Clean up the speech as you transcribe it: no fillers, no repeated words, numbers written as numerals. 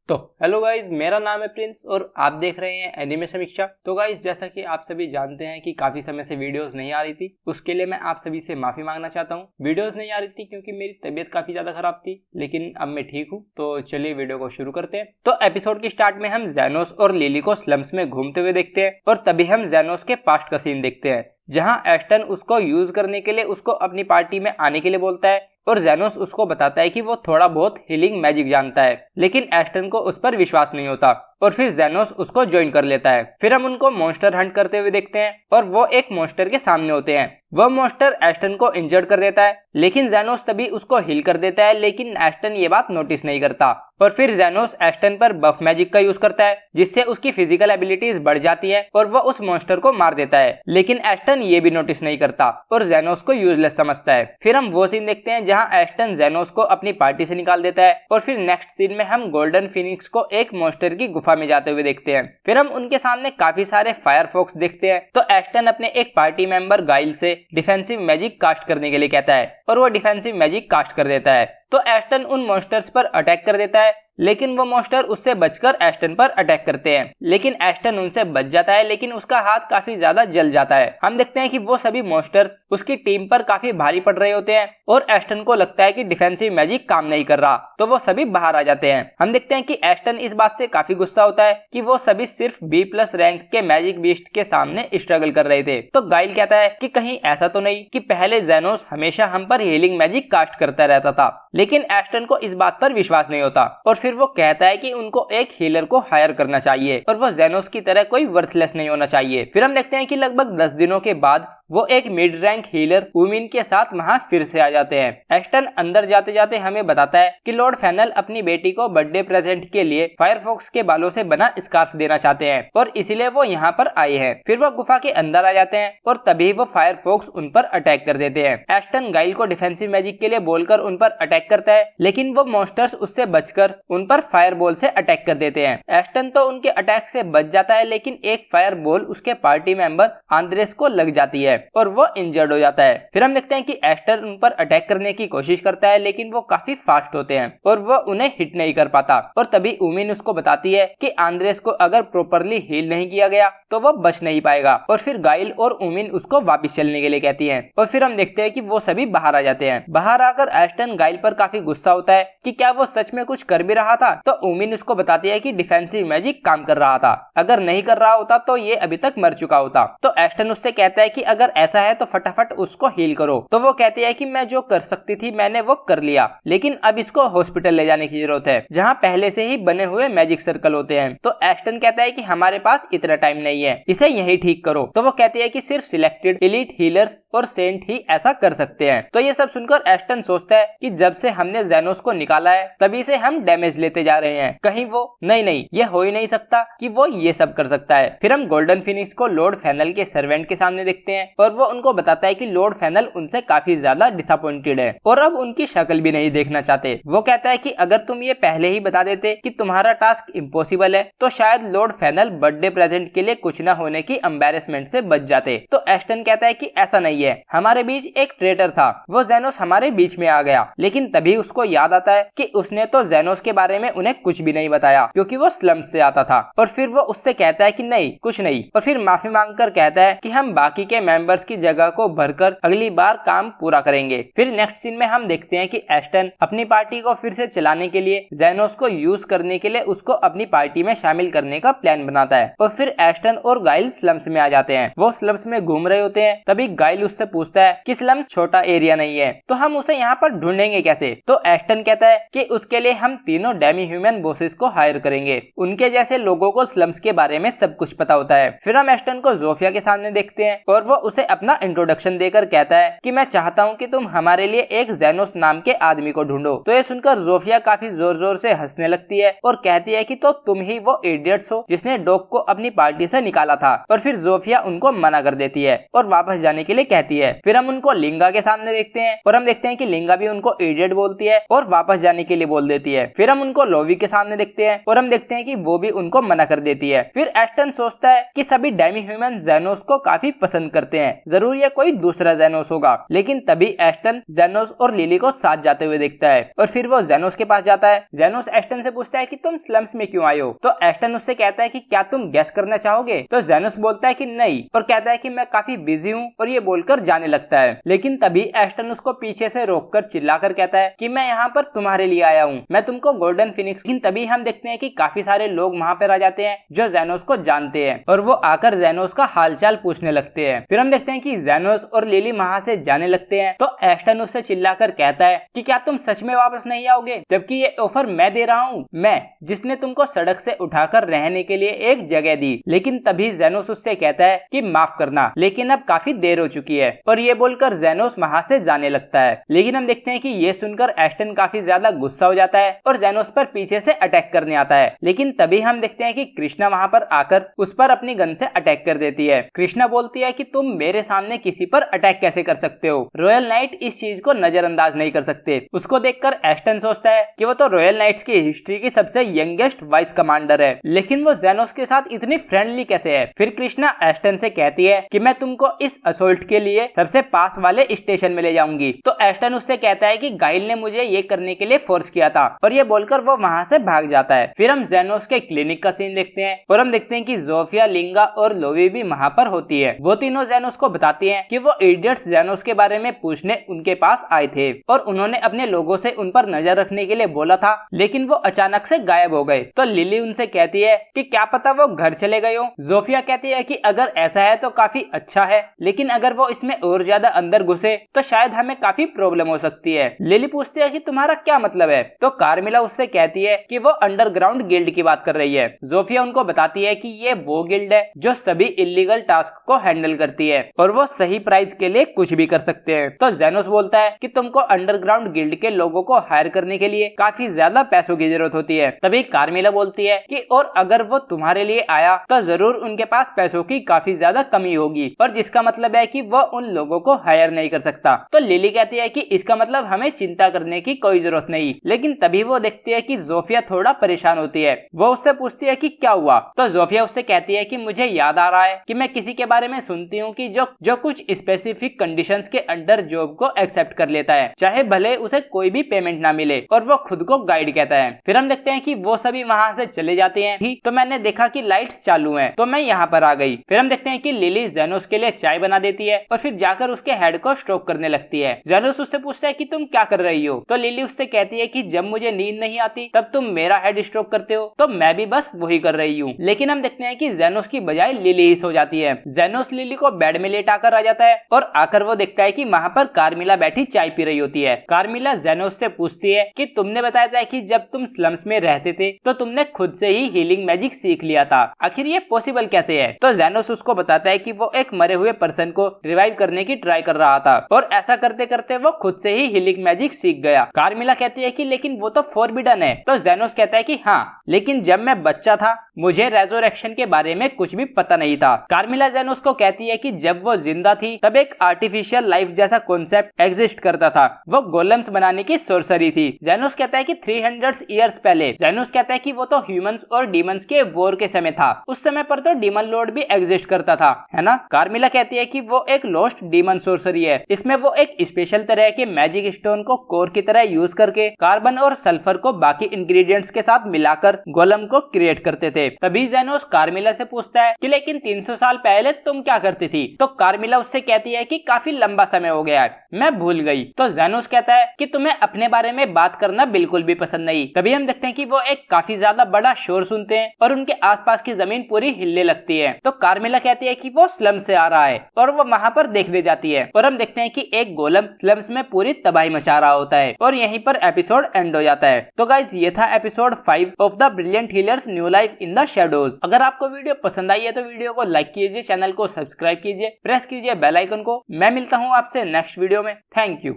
तो hello guys, मेरा नाम है प्रिंस और आप देख रहे हैं एनिमे समीक्षा। तो गाइज, जैसा कि आप सभी जानते हैं कि काफी समय से वीडियोस नहीं आ रही थी, उसके लिए मैं आप सभी से माफी मांगना चाहता हूँ। वीडियोस नहीं आ रही थी क्योंकि मेरी तबीयत काफी ज्यादा खराब थी, लेकिन अब मैं ठीक हूँ। तो चलिए वीडियो को शुरू करते हैं। तो एपिसोड की स्टार्ट में हम जेनोस और लिली को स्लम्स में घूमते हुए देखते हैं और तभी हम जेनोस के पास्ट का सीन देखते हैं, जहां एस्टन उसको यूज करने के लिए उसको अपनी पार्टी में आने के लिए बोलता है और जेनोस उसको बताता है कि वो थोड़ा बहुत हीलिंग मैजिक जानता है, लेकिन एस्टन को उस पर विश्वास नहीं होता और फिर जेनोस उसको ज्वाइन कर लेता है। फिर हम उनको मॉन्स्टर हंट करते हुए देखते हैं और वो एक मॉन्स्टर के सामने होते हैं। वह मॉन्स्टर एस्टन को इंजर्ड कर देता है, लेकिन जेनोस तभी उसको हील कर देता है, लेकिन एस्टन ये बात नोटिस नहीं करता और फिर जेनोस एस्टन पर बफ मैजिक का यूज करता है, जिससे उसकी फिजिकल एबिलिटीज बढ़ जाती है और वो उस मॉन्स्टर को मार देता है, लेकिन एस्टन ये भी नोटिस नहीं करता और जेनोस को यूजलेस समझता है। फिर हम वो सीन देखते हैं जहां एस्टन जेनोस को अपनी पार्टी से निकाल देता है और फिर नेक्स्ट सीन में हम गोल्डन फिनिक्स को एक मॉन्स्टर की गुफा में जाते हुए देखते हैं। फिर हम उनके सामने काफी सारे फायर फोक्स देखते हैं। तो एस्टन अपने एक पार्टी मेंबर गाइल से डिफेंसिव मैजिक कास्ट करने के लिए कहता है और वो डिफेंसिव मैजिक कास्ट कर देता है। तो एस्टन उन मॉन्स्टर्स पर अटैक कर देता है, लेकिन वो मॉन्स्टर उससे बचकर एस्टन पर अटैक करते हैं, लेकिन एस्टन उनसे बच जाता है, लेकिन उसका हाथ काफी ज्यादा जल जाता है। हम देखते हैं कि वो सभी मॉन्स्टर्स उसकी टीम पर काफी भारी पड़ रहे होते हैं और एस्टन को लगता है कि डिफेंसिव मैजिक काम नहीं कर रहा, तो वो सभी बाहर आ जाते हैं। हम देखते हैं कि एस्टन इस बात से काफी गुस्सा होता है कि वो सभी सिर्फ B+ रैंक के मैजिक बीस्ट के सामने स्ट्रगल कर रहे थे। तो गाइल कहता है कि कहीं ऐसा तो नहीं कि पहले जेनोस हमेशा हम पर हीलिंग मैजिक कास्ट करता रहता था, लेकिन एस्टन को इस बात पर विश्वास नहीं होता और फिर वो कहता है कि उनको एक हीलर को हायर करना चाहिए और वो जेनोस की तरह कोई वर्थलेस नहीं होना चाहिए। फिर हम देखते हैं कि लगभग 10 दिनों के बाद वो एक मिड रैंक हीलर उमिन के साथ वहां फिर से आ जाते हैं। एस्टन अंदर जाते जाते हमें बताता है कि लॉर्ड फेनल अपनी बेटी को बर्थडे प्रेजेंट के लिए फायरफॉक्स के बालों से बना स्कार्फ देना चाहते हैं और इसलिए वो यहाँ पर आए हैं। फिर वो गुफा के अंदर आ जाते हैं और तभी वो फायरफॉक्स उन पर अटैक कर देते हैं। एस्टन गाइल को डिफेंसिव मैजिक के लिए बोलकर उन पर अटैक करता है, लेकिन वो मॉन्स्टर्स उससे बचकर उन पर फायर बॉल से अटैक कर देते हैं। एस्टन तो उनके अटैक से बच जाता है, लेकिन एक फायर बॉल उसके पार्टी मेंबर आंद्रेस को लग जाती है और वो इंजर्ड हो जाता है। फिर हम देखते हैं कि एस्टर उन पर अटैक करने की कोशिश करता है, लेकिन वो काफी फास्ट होते हैं और वो उन्हें हिट नहीं कर पाता और तभी उमिन उसको बताती है कि आंद्रेस को अगर प्रॉपर्ली हील नहीं किया गया तो वो बच नहीं पाएगा और फिर गाइल और उमिन उसको वापस चलने के लिए कहती हैं और फिर हम देखते हैं कि वो सभी बाहर आ जाते हैं। बाहर आकर एस्टन गाइल पर काफी गुस्सा होता है कि क्या वो सच में कुछ कर भी रहा था। तो उमिन उसको बताती है कि डिफेंसिव मैजिक काम कर रहा था, अगर नहीं कर रहा होता तो ये अभी तक मर चुका होता। तो एस्टन उससे कहता है कि अगर ऐसा है तो फटाफट उसको हील करो। तो वो कहती है कि मैं जो कर सकती थी मैंने वो कर लिया, लेकिन अब इसको हॉस्पिटल ले जाने की जरूरत है जहाँ पहले से ही बने हुए मैजिक सर्कल होते हैं। तो एस्टन कहता है कि हमारे पास इतना टाइम नहीं है, इसे यही ठीक करो। तो वो कहती है कि सिर्फ सिलेक्टेड एलीट हीलर्स और सेंट ही ऐसा कर सकते हैं। तो ये सब सुनकर एस्टन सोचता है कि जब से हमने जेनोस को निकाला है तभी से हम डैमेज लेते जा रहे हैं, कहीं वो नहीं ये हो ही नहीं सकता कि वो ये सब कर सकता है। फिर हम गोल्डन फिनिक्स को लॉर्ड फेनल के सर्वेंट के सामने देखते हैं और वो उनको बताता है कि लॉर्ड फेनल उनसे काफी ज्यादा डिसअपॉइंटेड है और अब उनकी शक्ल भी नहीं देखना चाहते। वो कहता है कि अगर तुम ये पहले ही बता देते कि तुम्हारा टास्क इम्पॉसिबल है तो शायद लॉर्ड फेनल बर्थडे प्रेजेंट के लिए कुछ न होने की एम्बैरेसमेंट से बच जाते। तो एस्टन कहता है कि ऐसा नहीं है, हमारे बीच एक ट्रेटर था, वो जेनोस हमारे बीच में आ गया, लेकिन तभी उसको याद आता है कि उसने तो जेनोस के बारे में उन्हें कुछ भी नहीं बताया क्योंकि वो स्लम्स से आता था। और फिर वो उससे कहता है कि नहीं कुछ नहीं और फिर माफी मांगकर कहता है कि हम बाकी के मेंबर्स की जगह को भरकर अगली बार काम पूरा करेंगे। फिर नेक्स्ट सीन में हम देखते हैं कि एस्टन अपनी पार्टी को फिर से चलाने के लिए जेनोस को यूज करने के लिए उसको अपनी पार्टी में शामिल करने का प्लान बनाता है और फिर एस्टन और गाइल स्लम्स में आ जाते हैं। वो स्लम्स में घूम रहे होते हैं, तभी गाइल उससे पूछता है कि स्लम्स छोटा एरिया नहीं है तो हम उसे यहाँ पर ढूंढेंगे कैसे। तो एस्टन कहता है कि उसके लिए हम तीनों डेमी ह्यूमन बॉसेस को हायर करेंगे, उनके जैसे लोगों को स्लम्स के बारे में सब कुछ पता होता है। फिर हम एस्टन को जोफिया के सामने देखते हैं और वो उसे अपना इंट्रोडक्शन देकर कहता है कि मैं चाहता हूँ कि तुम हमारे लिए एक जेनोस नाम के आदमी को ढूंढो। तो ये सुनकर जोफिया काफी जोर जोर से हंसने लगती है और कहती है कि तो तुम ही वो इडियट्स हो जिसने डॉग को अपनी पार्टी से निकाला था। और फिर जोफिया उनको मना कर देती है और वापस जाने के लिए कहती है। फिर हम उनको लिंगा के सामने देखते हैं और हम देखते हैं कि लिंगा भी उनको इडियट बोलती है और वापस जाने के लिए बोल देती है। फिर हम उनको लोवी के सामने देखते हैं और हम देखते हैं कि वो भी उनको मना कर देती है। फिर एस्टन सोचता है कि सभी डेमी ह्यूमन जेनोस को काफी पसंद करते हैं, जरूर ये कोई दूसरा जेनोस होगा। लेकिन तभी एस्टन जेनोस और लिली को साथ जाते हुए देखता है और फिर वो जेनोस के पास जाता है। जेनोस एस्टन से पूछता है कि तुम स्लम्स में क्यों आए हो? तो एस्टन उससे कहता है कि क्या तुम गेस करना चाहोगे? तो जेनोस बोलता है कि नहीं और कहता है कि मैं काफी बिजी हूँ और ये बोलकर जाने लगता है। लेकिन तभी एस्टन उसको पीछे से रोककर चिल्लाकर कहता है कि मैं यहाँ पर तुम्हारे लिए आया हूँ, मैं तुमको गोल्डन फिनिक्स। लेकिन तभी हम देखते हैं कि काफी सारे लोग वहाँ पर आ जाते हैं जो जेनोस को जानते हैं और वो आकर जेनोस का हालचाल पूछने लगते हैं। फिर हम देखते हैं कि जेनोस और लिली वहाँ से जाने लगते हैं तो एस्टन उससे चिल्लाकर कहता है कि क्या तुम सच में वापस नहीं आओगे, जबकि ये ऑफर मैं दे रहा हूँ, मैं जिसने तुमको सड़क से उठाकर रहने के लिए एक जगह दी। लेकिन तभी जेनोस उससे कहता है कि माफ करना, लेकिन अब काफी देर हो चुकी है और ये बोलकर जेनोस वहाँ से जाने लगता है। लेकिन हम देखते हैं कि ये सुनकर एस्टन काफी ज्यादा गुस्सा हो जाता है और जेनोस पर पीछे से अटैक करने आता है। लेकिन तभी हम देखते हैं कि कृष्णा वहाँ पर आकर उस पर अपनी गन से अटैक कर देती है। कृष्णा बोलती है कि तुम मेरे सामने किसी पर अटैक कैसे कर सकते हो, रॉयल नाइट इस चीज को नजरअंदाज नहीं कर सकते। उसको देखकर एस्टन सोचता है कि वो तो रॉयल नाइट्स की हिस्ट्री की सबसे यंगेस्ट वाइस कमांडर है, लेकिन वो जेनोस के साथ इतनी फ्रेंडली कैसे है। फिर कृष्णा एस्टन से कहती है कि मैं तुमको इस असोल्ट के लिए सबसे पास वाले स्टेशन में ले जाऊंगी। तो एस्टन उससे कहता है कि गाइल ने मुझे ये करने के लिए फोर्स किया था और ये बोलकर वो वहाँ से भाग जाता है। फिर हम जेनोस के क्लिनिक का सीन देखते हैं और हम देखते हैं कि जोफिया, लिंगा और लोवी भी वहाँ पर होती है। वो तीनों जेनोस को बताती हैं कि वो इडियट्स जेनोस के बारे में पूछने उनके पास आए थे और उन्होंने अपने लोगों से उन पर नजर रखने के लिए बोला था, लेकिन वो अचानक से गायब हो गए। तो लिली उनसे कहती है कि क्या पता वो घर चले गए हो। जोफिया कहती है कि अगर ऐसा है तो काफी अच्छा है, लेकिन अगर वो इसमें और ज्यादा अंदर घुसे तो शायद हमें काफी प्रॉब्लम हो सकती है। लिली पूछती है कि तुम्हारा क्या मतलब है? तो कार्मिला उससे कहती है कि वो अंडरग्राउंड गिल्ड की बात कर रही है। जोफिया उनको बताती है कि ये वो गिल्ड है जो सभी इलीगल टास्क को हैंडल करती है और वो सही प्राइस के लिए कुछ भी कर सकते हैं। तो जेनोस बोलता है कि तुमको अंडरग्राउंड गिल्ड के लोगों को हायर करने के लिए काफी ज्यादा पैसों की जरूरत होती है। तभी कार्मिला बोलती है कि और अगर वो तुम्हारे लिए आया तो जरूर उनके पास पैसों की काफी ज्यादा कमी होगी, और जिसका मतलब है कि वो उन लोगों को हायर नहीं कर सकता। तो लिली कहती है कि इसका मतलब हमें चिंता करने की कोई जरूरत नहीं। लेकिन तभी वो देखती है कि जोफिया थोड़ा परेशान होती है। वो उससे पूछती है कि क्या हुआ? तो जोफिया उससे कहती है कि मुझे याद आ रहा है कि मैं किसी के बारे में सुनती हूँ कि जो कुछ स्पेसिफिक कंडीशंस के अंडर जॉब को एक्सेप्ट कर लेता है, चाहे भले उसे कोई भी पेमेंट ना मिले, और वो खुद को गाइड कहता है। फिर हम देखते हैं कि वो सभी वहाँ से चले जाते हैं। तो मैंने देखा कि लाइट्स चालू हैं, तो मैं यहाँ पर आ गई। फिर हम देखते हैं कि लिली जेनोस के लिए चाय बना देती है और फिर जाकर उसके हेड को स्ट्रोक करने लगती है। जेनोस उससे पूछता है कि तुम क्या कर रही हो? तो लिली उससे कहती है कि जब मुझे नींद नहीं आती तब तुम मेरा हेड स्ट्रोक करते हो, तो मैं भी बस वही कर रही हूँ। लेकिन हम देखते हैं कि जेनोस की बजाय लिली ही सो जाती है। जेनोस लिली को बेड में लेटाकर आ जाता है और आकर वो देखता है कि वहाँ पर कार्मिला बैठी चाय पी रही होती है। कार्मिला जेनोस से पूछती है कि तुमने बताया था कि जब तुम स्लम्स में रहते थे तो तुमने खुद से ही हीलिंग मैजिक सीख लिया था, आखिर ये पॉसिबल कैसे है? तो जेनोस उसको बताता है कि वो एक मरे हुए पर्सन को रिवाइव करने की ट्राई कर रहा था और ऐसा करते करते वो खुद से ही हीलिंग मैजिक सीख गया। कार्मिला कहती है कि लेकिन वो तो फॉरबिडन है। तो जेनोस कहता है कि हाँ, लेकिन जब मैं बच्चा था मुझे रेजोरेक्शन के बारे में कुछ भी पता नहीं था। कार्मिला जेनोस को कहती है कि जब वो जिंदा थी तब एक आर्टिफिशियल लाइफ जैसा कॉन्सेप्ट एग्जिस्ट करता था, वो गोलेम्स बनाने की सोर्सरी थी। जेनोस कहता है कि 300 इयर्स पहले। जेनोस कहता है कि वो तो ह्यूमंस और डीमंस के वॉर के समय था, उस समय पर तो डीमन लॉर्ड भी एग्जिस्ट करता था, है ना? कार्मिला कहती है कि वो एक लोस्ट डीमन सोर्सरी है, इसमें वो एक स्पेशल तरह के मैजिक स्टोन को कोर की तरह यूज करके कार्बन और सल्फर को बाकी इंग्रेडिएंट्स के साथ मिलाकर गोलम को क्रिएट करते थे। तभी जेनोस कार्मिला से पूछता है कि लेकिन 300 साल पहले तुम क्या करती थी? तो कार्मिला उससे कहती है कि काफी लंबा समय हो गया है, मैं भूल गई। तो जेनोस कहता है कि तुम्हें अपने बारे में बात करना बिल्कुल भी पसंद नहीं। तभी हम देखते हैं कि वो एक काफी ज्यादा बड़ा शोर सुनते हैं और उनके आसपास की जमीन पूरी हिलने लगती है। तो कार्मिला कहती है कि वो स्लम से आ रहा है और वो वहाँ पर देखने जाती है और हम देखते हैं कि एक गोलम स्लम्स में पूरी तबाही मचा रहा होता है और यहीं पर एपिसोड एंड हो जाता है। तो गाइज ये था episode 5 of the brilliant healers new life in the shadows. अगर आपको वीडियो पसंद आई है तो वीडियो को लाइक कीजिए, चैनल को सब्सक्राइब कीजिए, प्रेस कीजिए बेल आइकन को। मैं मिलता हूँ आपसे नेक्स्ट वीडियो में। Thank you.